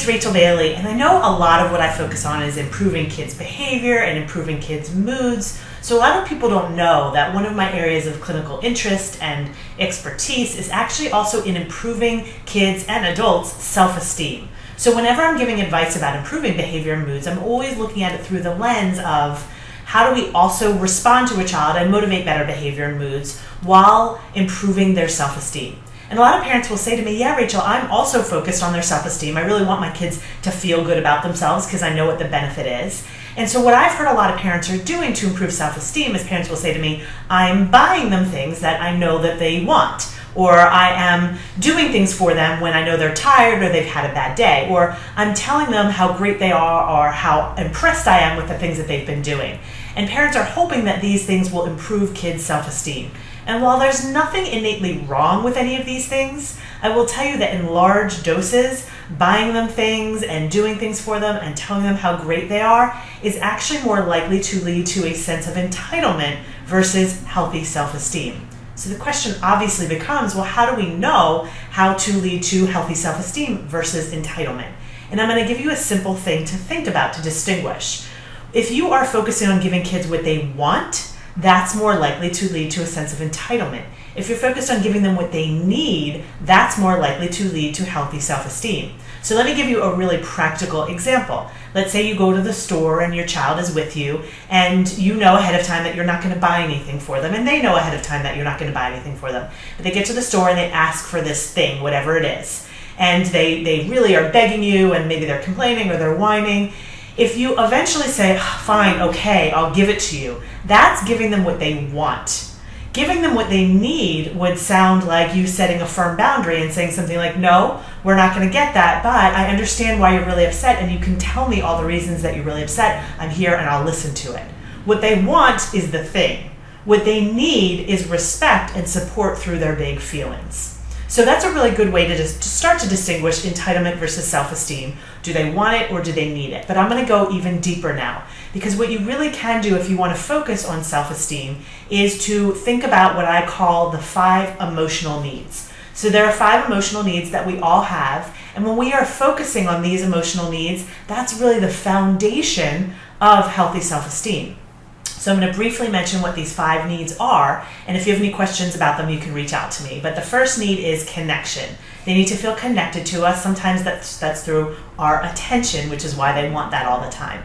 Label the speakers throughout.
Speaker 1: Rachel Bailey, and I know a lot of what I focus on is improving kids' behavior and improving kids' moods. So a lot of people don't know that one of my areas of clinical interest and expertise is actually also in improving kids and adults' self-esteem. So whenever I'm giving advice about improving behavior and moods, I'm always looking at it through the lens of how do we also respond to a child and motivate better behavior and moods while improving their self-esteem. And a lot of parents will say to me, yeah, Rachel, I'm also focused on their self-esteem. I really want my kids to feel good about themselves because I know what the benefit is. And so what I've heard a lot of parents are doing to improve self-esteem is parents will say to me, I'm buying them things that I know that they want, or I am doing things for them when I know they're tired or they've had a bad day, or I'm telling them how great they are or how impressed I am with the things that they've been doing. And parents are hoping that these things will improve kids' self-esteem. And while there's nothing innately wrong with any of these things, I will tell you that in large doses, buying them things and doing things for them and telling them how great they are is actually more likely to lead to a sense of entitlement versus healthy self-esteem. So the question obviously becomes, well, how do we know how to lead to healthy self-esteem versus entitlement? And I'm going to give you a simple thing to think about to distinguish. If you are focusing on giving kids what they want, that's more likely to lead to a sense of entitlement. If you're focused on giving them what they need, that's more likely to lead to healthy self-esteem. So let me give you a really practical example. Let's say you go to the store and your child is with you and you know ahead of time that you're not going to buy anything for them, and they know ahead of time that you're not going to buy anything for them. But they get to the store and they ask for this thing, whatever it is, and they really are begging you, and maybe they're complaining or they're whining. If you eventually say, fine, okay, I'll give it to you, that's giving them what they want. Giving them what they need would sound like you setting a firm boundary and saying something like, no, we're not going to get that, but I understand why you're really upset, and you can tell me all the reasons that you're really upset. I'm here and I'll listen to it. What they want is the thing. What they need is respect and support through their big feelings. So that's a really good way to start to distinguish entitlement versus self-esteem. Do they want it or do they need it? But I'm going to go even deeper now, because what you really can do if you want to focus on self-esteem is to think about what I call the 5 emotional needs. So there are 5 emotional needs that we all have, and when we are focusing on these emotional needs, that's really the foundation of healthy self-esteem. So I'm going to briefly mention what these 5 needs are, and if you have any questions about them, you can reach out to me. But the first need is connection. They need to feel connected to us. Sometimes that's through our attention, which is why they want that all the time.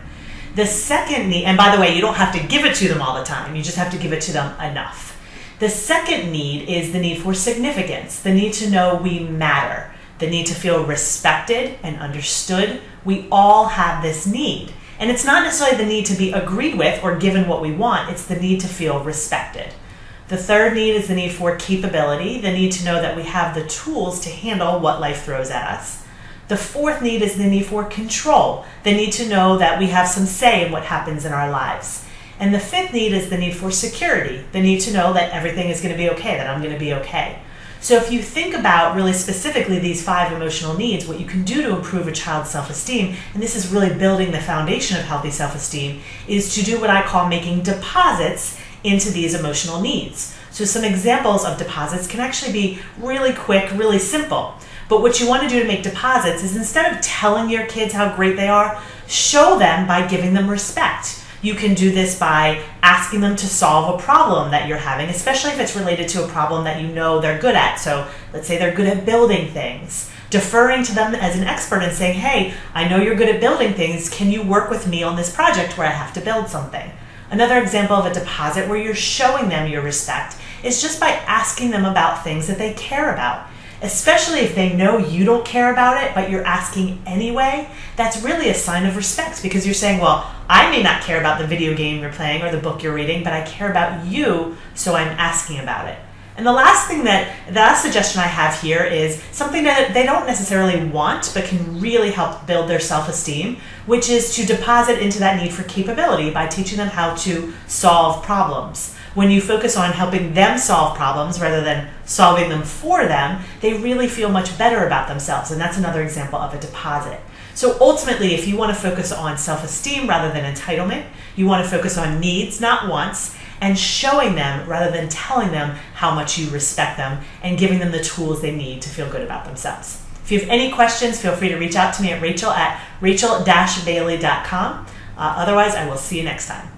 Speaker 1: The second need, and by the way, you don't have to give it to them all the time. You just have to give it to them enough. The second need is the need for significance, the need to know we matter, the need to feel respected and understood. We all have this need. And it's not necessarily the need to be agreed with or given what we want, it's the need to feel respected. The third need is the need for capability, the need to know that we have the tools to handle what life throws at us. The fourth need is the need for control, the need to know that we have some say in what happens in our lives. And the fifth need is the need for security, the need to know that everything is going to be okay, that I'm going to be okay. So if you think about really specifically these 5 emotional needs, what you can do to improve a child's self-esteem, and this is really building the foundation of healthy self-esteem, is to do what I call making deposits into these emotional needs. So some examples of deposits can actually be really quick, really simple. But what you want to do to make deposits is, instead of telling your kids how great they are, show them by giving them respect. You can do this by asking them to solve a problem that you're having, especially if it's related to a problem that you know they're good at. So let's say they're good at building things. Deferring to them as an expert and saying, hey, I know you're good at building things. Can you work with me on this project where I have to build something? Another example of a deposit where you're showing them your respect is just by asking them about things that they care about. Especially if they know you don't care about it, but you're asking anyway, that's really a sign of respect, because you're saying, well, I may not care about the video game you're playing or the book you're reading, but I care about you, so I'm asking about it. And the last suggestion I have here is something that they don't necessarily want, but can really help build their self-esteem, which is to deposit into that need for capability by teaching them how to solve problems. When you focus on helping them solve problems rather than solving them for them, they really feel much better about themselves. And that's another example of a deposit. So ultimately, if you want to focus on self-esteem rather than entitlement, you want to focus on needs, not wants, and showing them rather than telling them how much you respect them, and giving them the tools they need to feel good about themselves. If you have any questions, feel free to reach out to me at rachel@rachel-bailey.com. Otherwise, I will see you next time.